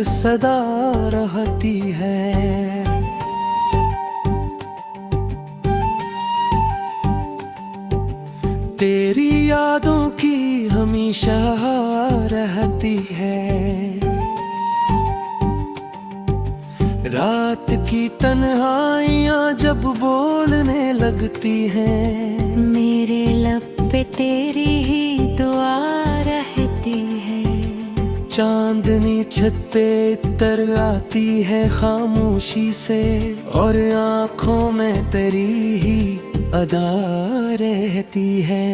सदा रहती है। तेरी यादों की हमेशा रहती है। रात की तन्हाइयाँ जब बोलने लगती हैं, मेरे लब पे तेरी ही दुआ रहती है। चांदनी छत पे तर आती है खामोशी से, और आँखों में तेरी ही अदा रहती है।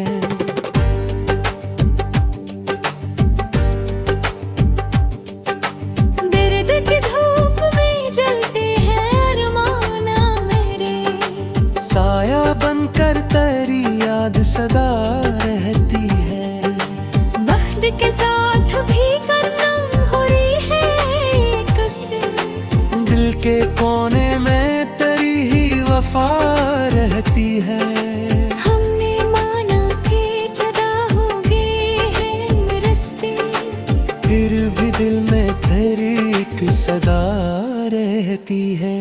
दर्द की धूप में जलते हैं अरमाना मेरे, साया बनकर तेरी याद सदा रहती है। वक्त के साथ भी करना हो रही है कसम, दिल के कोने में तेरी ही वफा रहती है। हमने माना कि जुदा हो गए हैं रास्ते, फिर भी दिल में तेरी एक सदा रहती है।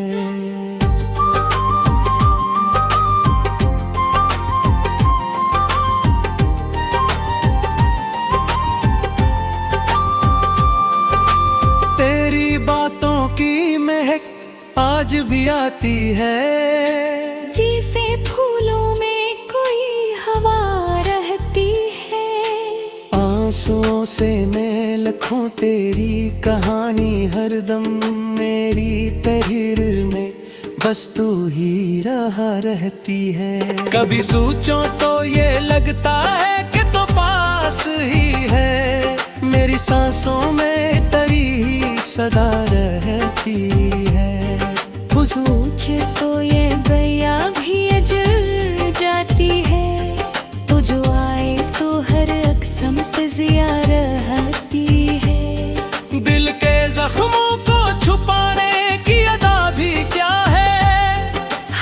तेरी बातों की महक आज भी आती है, जैसे फूलों में कोई हवा रहती है। आंसुओं से मैं लिखूं तेरी कहानी हरदम, मेरी तहरीर में बस तू ही रहा रहती है। कभी सोचो तो ये लगता है कि तो पास ही है, मेरी सांसों में तेरी ही सदा रहती है। सोच तो ये बैया भी अजर जाती है, तो जो आए तो हर अक्सम पे जिया रहती है। दिल के जख्मों को छुपाने की अदा भी क्या है,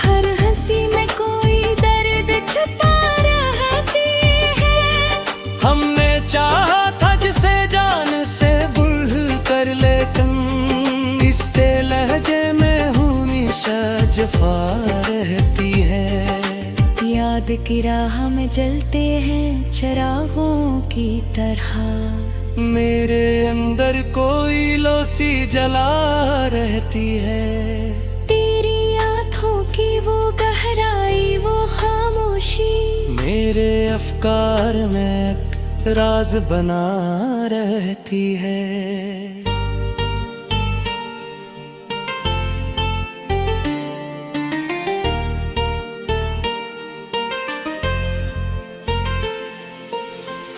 हर हंसी में कोई दर्द छुपा रहती है। हमने चाहा था जिसे जान से बढ़ कर, लेकिन इस लहजे में हूँ निशा जफा रहती है। याद की राह में जलते हैं चिरागों की तरह, मेरे अंदर कोई लोसी जला रहती है। तेरी आँखों की वो गहराई, वो खामोशी, मेरे अफकार में राज बना रहती है।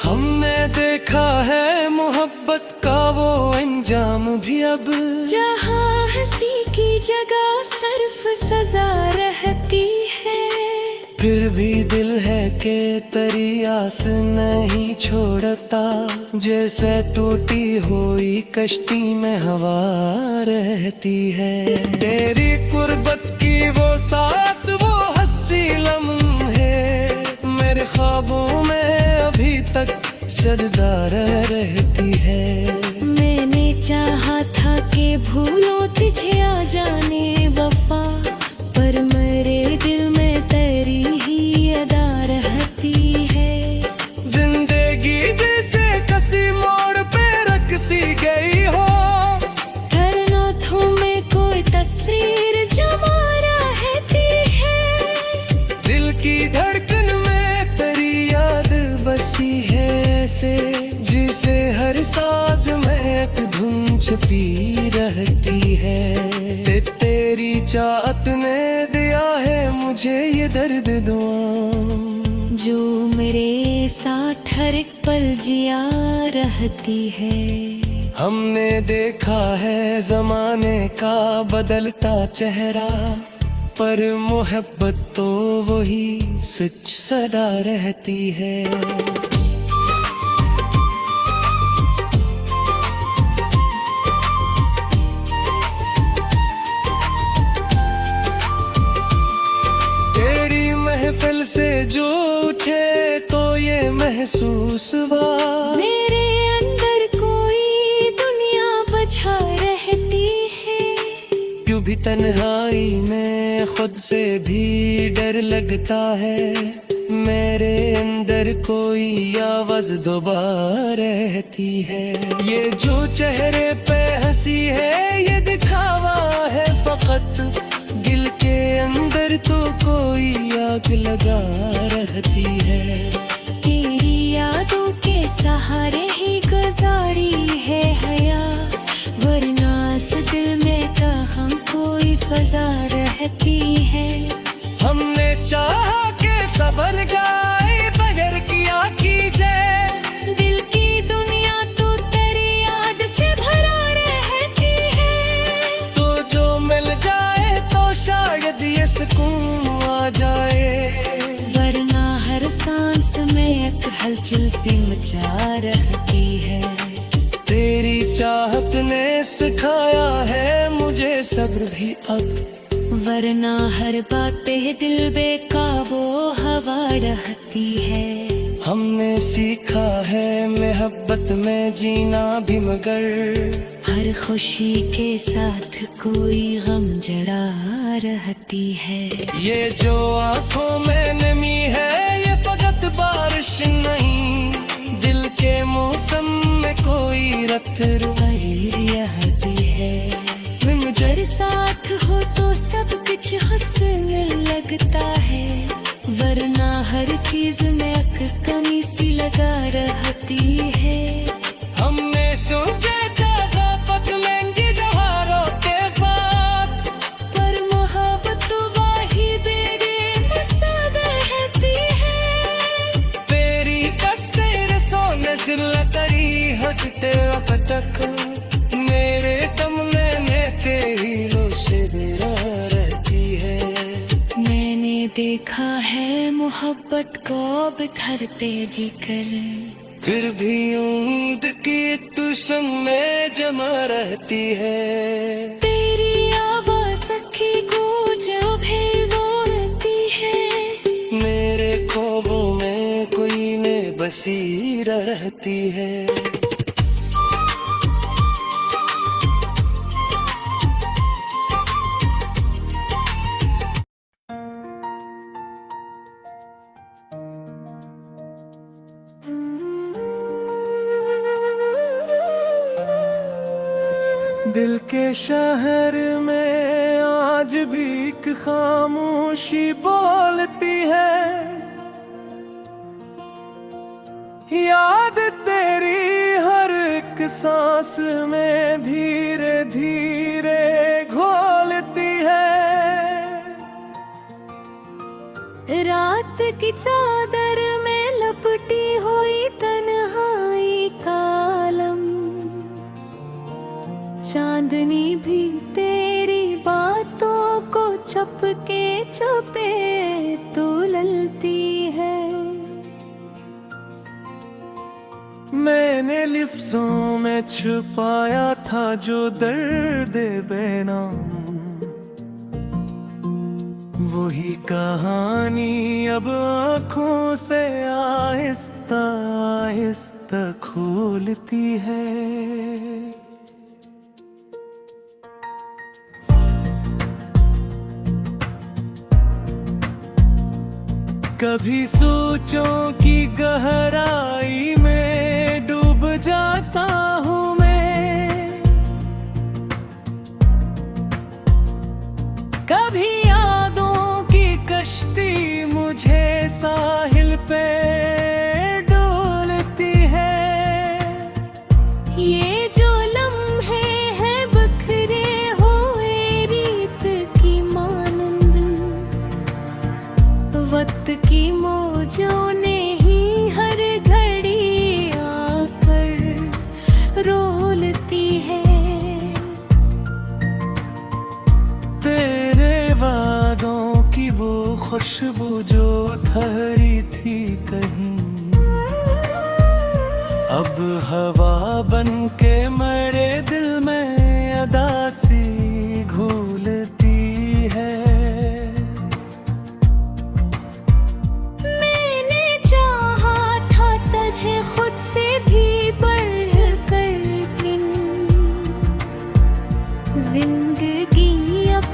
हमने देखा है मोहब्बत का वो अंजाम भी अब, जहाँ हंसी की जगह सिर्फ सजा रहती है। फिर भी दिल है कि तेरी आस नहीं छोड़ता, जैसे टूटी हुई कश्ती में हवा रहती है। तेरी कुर्बत की वो साथ, वो हंसी लम्हे मेरे ख्वाबों में अभी तक सजदा रहती है। मैंने चाहा था कि भूलो तुझे आ जाने वफा, पर मेरे दिल में तेरी ही अदा रहती है। जिंदगी जैसे किसी मोड़ पे रख सी गई हो, हर नाथों में कोई तस्वीर जमा रहती है। दिल की धड़कन में तेरी याद बसी है ऐसे, जिसे हर साज में एक धुन छुपी रहती है। तेरी चाहत ने दिया है मुझे ये दर्द दुआ, जो मेरे साथ हर एक पल जिया रहती है। हमने देखा है जमाने का बदलता चेहरा, पर मोहब्बत तो वही सच सदा रहती है। तेरी महफिल से जो उठे तो ये महसूस हुआ, मेरे अंदर कोई दुनिया बचा रहे कभी तन्हाई में खुद से भी डर लगता है, मेरे अंदर कोई आवाज दोबारा रहती है। ये जो चेहरे पे हंसी है ये दिखावा है फकत, दिल के अंदर तो कोई आग लगा रहती है। तेरी यादों के सहारे ही गुजारी है हया, वरना इस दिल में कहाँ कोई फजा रहती है। हमने चाहा के सबर गाए बगैर किया कीजिए, दिल की दुनिया तो तेरी याद से भरा रहती है। तो जो मिल जाए तो शायद ये सुकून आ जाए, वरना हर सांस में एक हलचल सी मचा रहती है। तेरी चाहत ने सिखाया है मुझे सब्र भी अब, वरना हर बातें दिल बेकाबू हवा रहती है। हमने सीखा है मोहब्बत में जीना भी, मगर हर खुशी के साथ कोई गम जड़ा रहती है। ये जो आंखों में नमी है ये फकत बारिश नहीं, दिल के मौसम में कोई रत रहती है। अगर साथ हो तो सब कुछ हंसने लगता है, वरना हर चीज में एक कमी सी लगा रहती है। हमने सोचा था मोहब्बत महंगी जवाहरों के साथ, पर मोहब्बत वाही बेमसा रहती है। तेरी कस्ते सोने दिल करी हटते अब तक, मेरे कमरे में तेरी रोशनी रहती है। मैंने देखा है मोहब्बत को बिखरते भी कर, फिर भी उम्मीद की तू संग में जमा रहती है। तेरी आवाज सखी गूंज भी बोलती है। मेरे ख्वाबों में कोई ने बसी रहती है। दिल के शहर में आज भी एक खामोशी बोलती है, याद तेरी हर एक सांस में धीरे धीरे घोलती है। रात की चादर में लपटी हुई तन्हाई का आलम, चांदनी भी तेरी बातों को चपके चुपे तुलती है। मैंने लिफ्ज़ों में छुपाया था जो दर्द बेनाम, वही कहानी अब आँखों से आहिस्ता आहिस्ता खोलती है। कभी सोचों की गहराई में डूब जाता हूँ मैं, कभी यादों की कश्ती मुझे साहिल पे डोलती है। ये जो लम्हे हैं बिखरे हुए रीत की मानंद, वक्त की मौजों ने ही हर घड़ी आकर रोलती है। तेरे वादों की वो खुशबू जो ठहरी थी कहीं, अब हवा बन के मेरे दिल में अदासी घूलती है। खुद से भी बढ़कर जिंदगी अब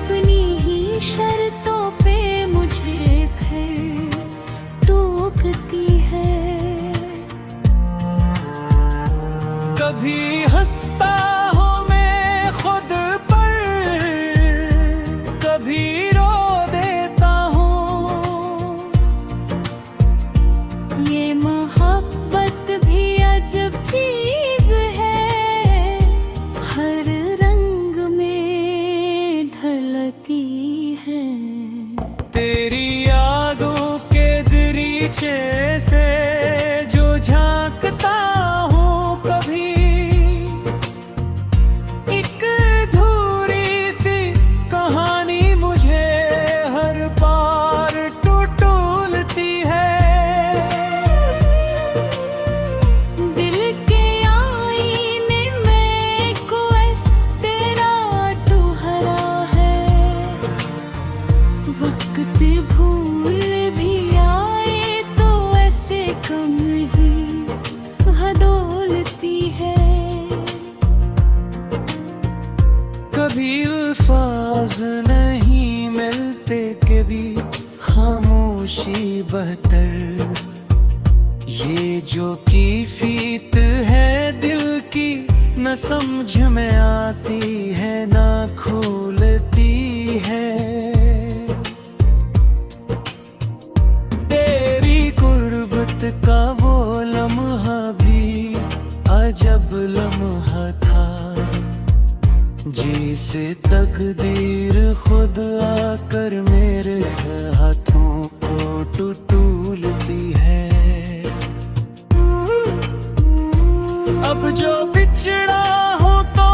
वक्त भूल भी आए तो ऐसे कम ही हदौलती है। कभी अल्फाज नहीं मिलते के भी खामोशी बहतर। ये जो कैफियत है दिल की न समझ में आती है ना खुलती है। तेरी गुर्बत का वो लम्हा भी अजब लम्हा था, जिसे तकदीर खुद आकर मेरे हाथों को टटोलती है। अब जो बिछड़ा हूँ तो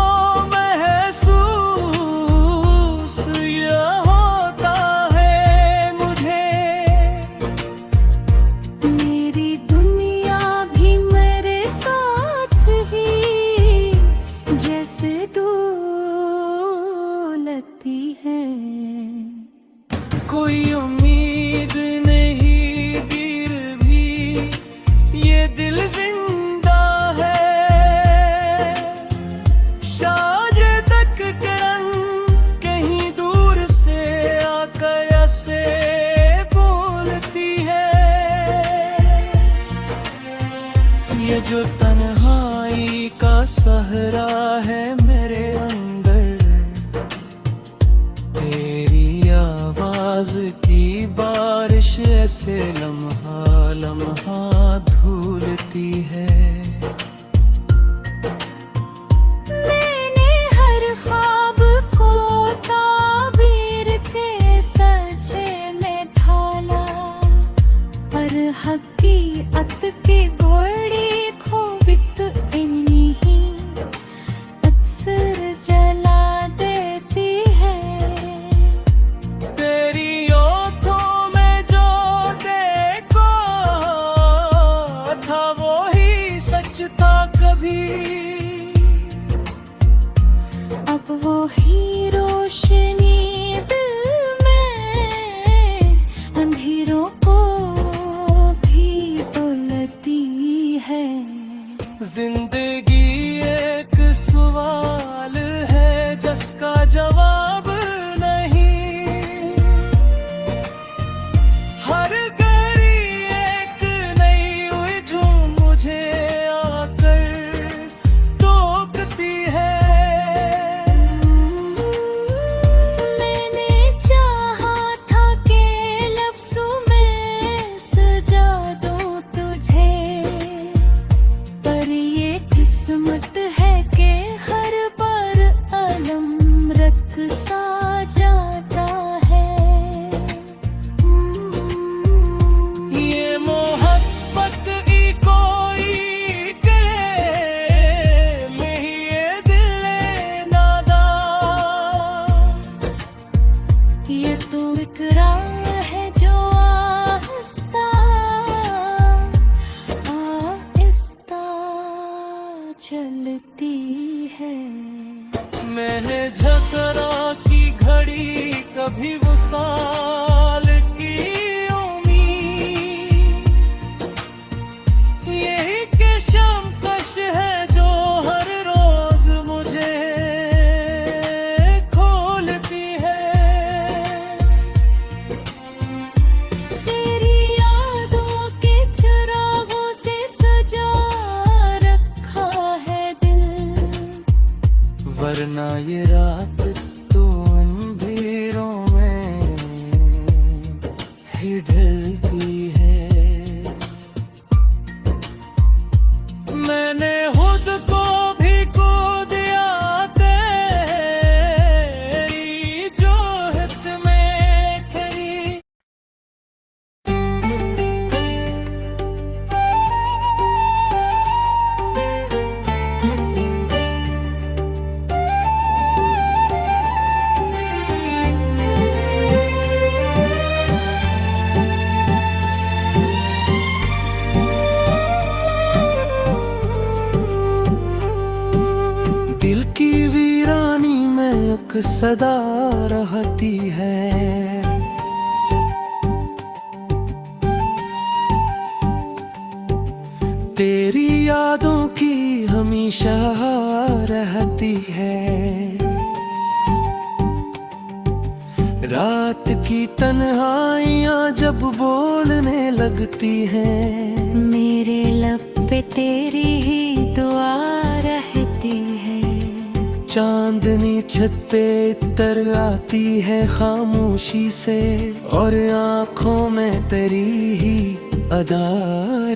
महसूस ये होता है मुझे। मेरी दुनिया भी मेरे साथ ही जैसे डोलती है। कोई उम्मीद नहीं फिर भी ये दिल जिंदा है। शायद तक किरण कहीं दूर से आकर ऐसे बोलती है। ये जो तन्हाई का सहरा है मेरे अंदर, तेरी आवाज की बारिश ऐसे लम्हा लम्हा धुलती है। मैंने हर ख्वाब को ताबीर के सचे में ढाला, पर हकीकत की घोड़ी खोबित इन्हीं ही अक्सर जला देती है। तेरी ओठों में जो देखो था वो ही सच था कभी। अब वो ही रोशनी दिल में अंधेरों को भी तोलती है। जिंदगी एक सवाल है जिसका जवाब नहीं। हर घड़ी एक नई उलझन मुझे आकर टोकती है। मैंने चाहा था कि लफ्ज़ों में सजा दूं तुझे, पर ये किस्मत है कि हर बार अलम रख सा जाता है। ये मोहब्बत ही कोई के में ही ये दिल नादान। ये तो इकरार है जो आहिस्ता आहिस्ता चलती है। मैंने झकरा की घड़ी कभी वो साल की उम्मीद, यही के शाम कश है जो हर रोज मुझे खोलती है। तेरी यादों के चिरागों से सजा रखा है दिल, वरना ये रात तो अंधेरों में ही ढलती है। मैंने खुद को भी खो दिया तेरी जोहत में खरी। एक सदा रहती है, हमेशा रहती है। रात की तन्हाइयाँ जब बोलने लगती हैं, मेरे लब पे तेरी ही दुआ रहती है। चांदनी छत पे तर आती है खामोशी से, और आँखों में तेरी ही अदा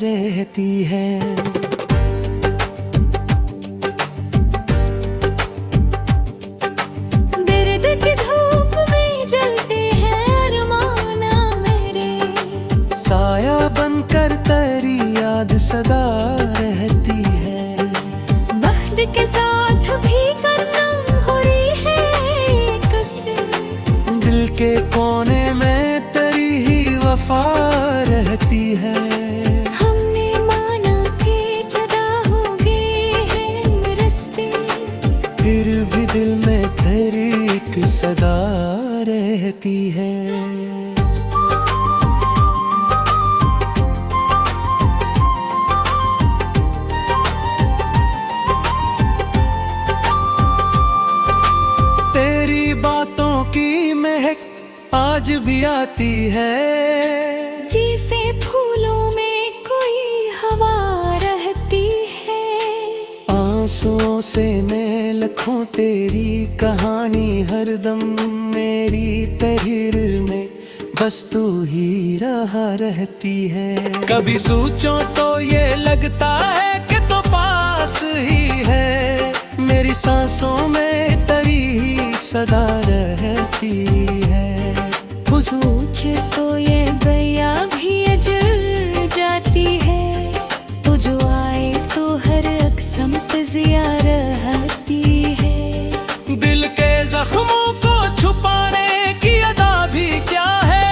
रहती है। दर्द की धूप में जलते हैं अरमाना मेरे, साया बनकर तेरी याद सदा रहती है। वक्त के साथ भी करना हो रही है कसम, दिल के कोने में तेरी ही वफा रहती है। हमने माना कि जुदा हो गए हैं रास्ते, फिर भी दिल में तेरी एक सदा रहती है। तेरी बातों की महक आज भी आती है, जैसे फूलों में कोई हवा रहती है। आंसुओं से मैं लिखूं तेरी कहानी हरदम, मेरी तहरीर में बस तू ही रहा रहती है। कभी सोचो तो ये लगता है कि तो पास ही है, मेरी सांसों में तेरी ही सदा रहती है। सोच तो ये बैया भी अजर जाती है, तो जो आए तो हर अक्सम तजिया रहती है। दिल के जख्मों को छुपाने की अदा भी क्या है,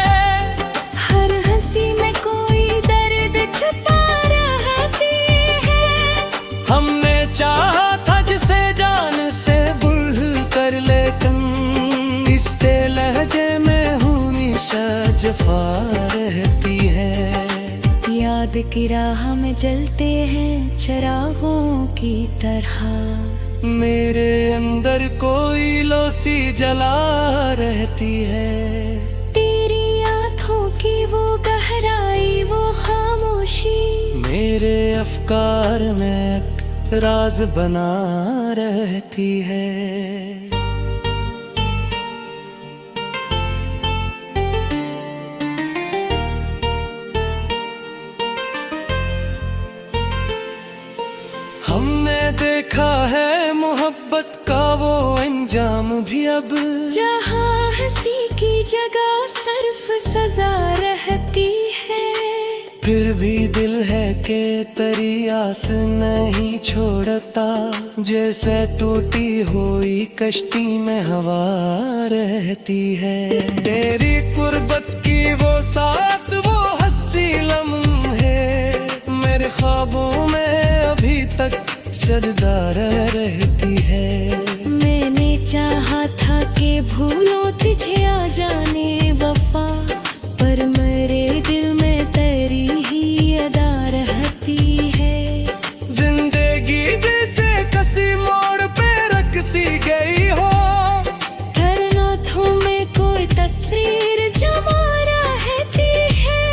हर हंसी में कोई दर्द छुपा रहती है। हमने चाहा था जिसे जान से बढ़ कर, लेकिन इस लहजे में जफा रहती है। याद की राह में जलते हैं चिरागों की तरह, मेरे अंदर कोई लोसी जला रहती है। तेरी आँखों की वो गहराई, वो खामोशी, मेरे अफकार में राज बना रहती है। हमने देखा है मोहब्बत का वो अंजाम भी अब, जहाँ हंसी की जगह सिर्फ सजा रहती है। फिर भी दिल है कि तेरी आस नहीं छोड़ता, जैसे टूटी हुई कश्ती में हवा रहती है। तेरी कुर्बत की वो साथ, वो हंसी लम्हे मेरे ख्वाबों में अभी तक सरदार रहती है। मैंने चाहा था कि भूलो तुझे आ जाने वफा, पर मेरे दिल में तेरी ही अदा रहती है। जिंदगी जैसे किसी मोड़ पे रख सी गई हो, हर नाथों में कोई तस्वीर जमा रहती है।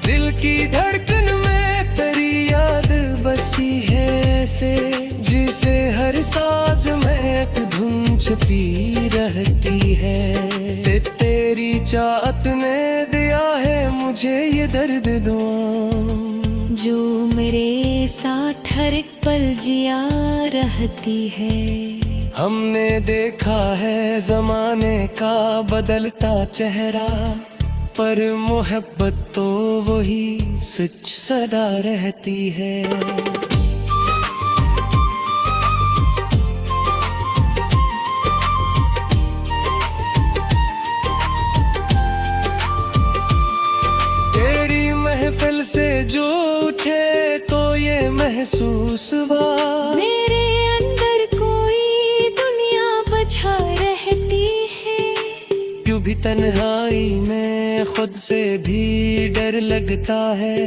दिल की धड़कन में तेरी याद बसी है ऐसे, जिसे हर साज में एक धुन छुपी रहती है। तेरी चाहत ने दिया है मुझे ये दर्द दुआ, जो मेरे साथ हर एक पल जिया रहती है। हमने देखा है जमाने का बदलता चेहरा, पर मोहब्बत तो वही सच सदा रहती है। तेरी महफिल से जो उठे तो ये महसूस हुआ, मेरे अंदर कोई दुनिया बचा रहती है। क्यों भी तन्हाई में खुद से भी डर लगता है,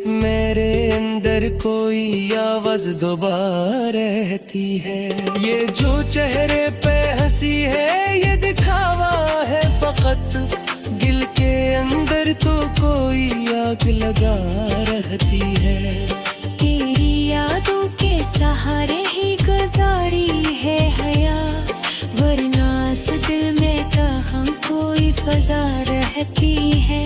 मेरे अंदर कोई आवाज दोबारा रहती है। ये जो चेहरे पे हंसी है ये दिखावा है फकत, दिल के अंदर तो कोई आग लगा रहती है। तेरी यादों के सहारे ही गुजारी है हया, वरना इस दिल में कहाँ कोई फजा रहती है।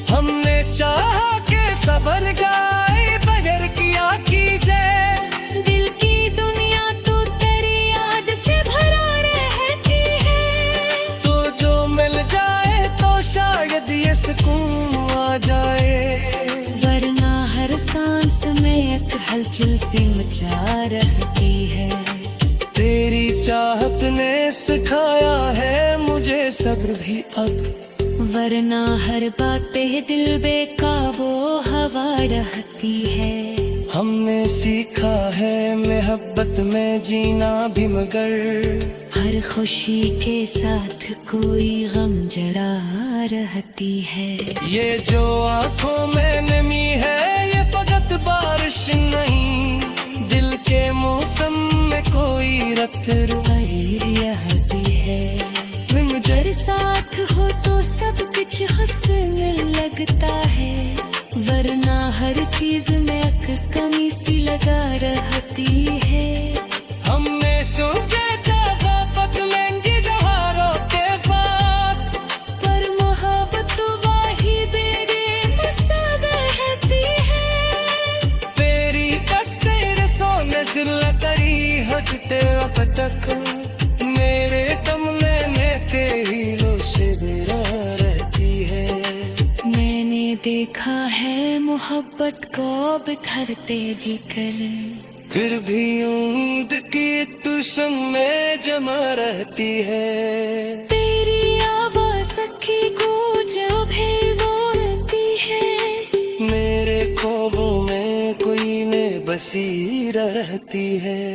हमने चाहा के सबर गाए बगैर किया कीजिए, दिल की दुनिया तो तेरी याद से भरा रहती है। तो जो मिल जाए तो शायद ये सुकून आ जाए, वरना हर सांस में एक हलचल सी मचा रहती है। तेरी चाहत ने सिखाया है मुझे सब्र भी अब, वरना हर बातें दिल बेकाबू हवा रहती है। हमने सीखा है मोहब्बत में जीना भी, मगर हर खुशी के साथ कोई गम जड़ा रहती है। ये जो आंखों में नमी है ये फकत बारिश नहीं, दिल के मौसम में कोई रत रहती है। अगर साथ हो तो सब कुछ हंसने लगता है, वरना हर चीज में एक कमी सी लगा रहती है। हमने सोचा था मोहब्बत महंगी जवाहरों के साथ, पर मोहब्बत तो वाही बेरे मसाद रहती है। तेरी तस्वीर सोने दिल करी हजते अब तक, मेरे दम में तेरी रोशनी रहती है। मैंने देखा है मोहब्बत को बिखरते भी कर, फिर भी उम्मीद की तू संग में जमा रहती है। तेरी आवाज़ सखी को जो भी बोलती है, मेरे ख्वाबों में कोई ने बसी रहती है।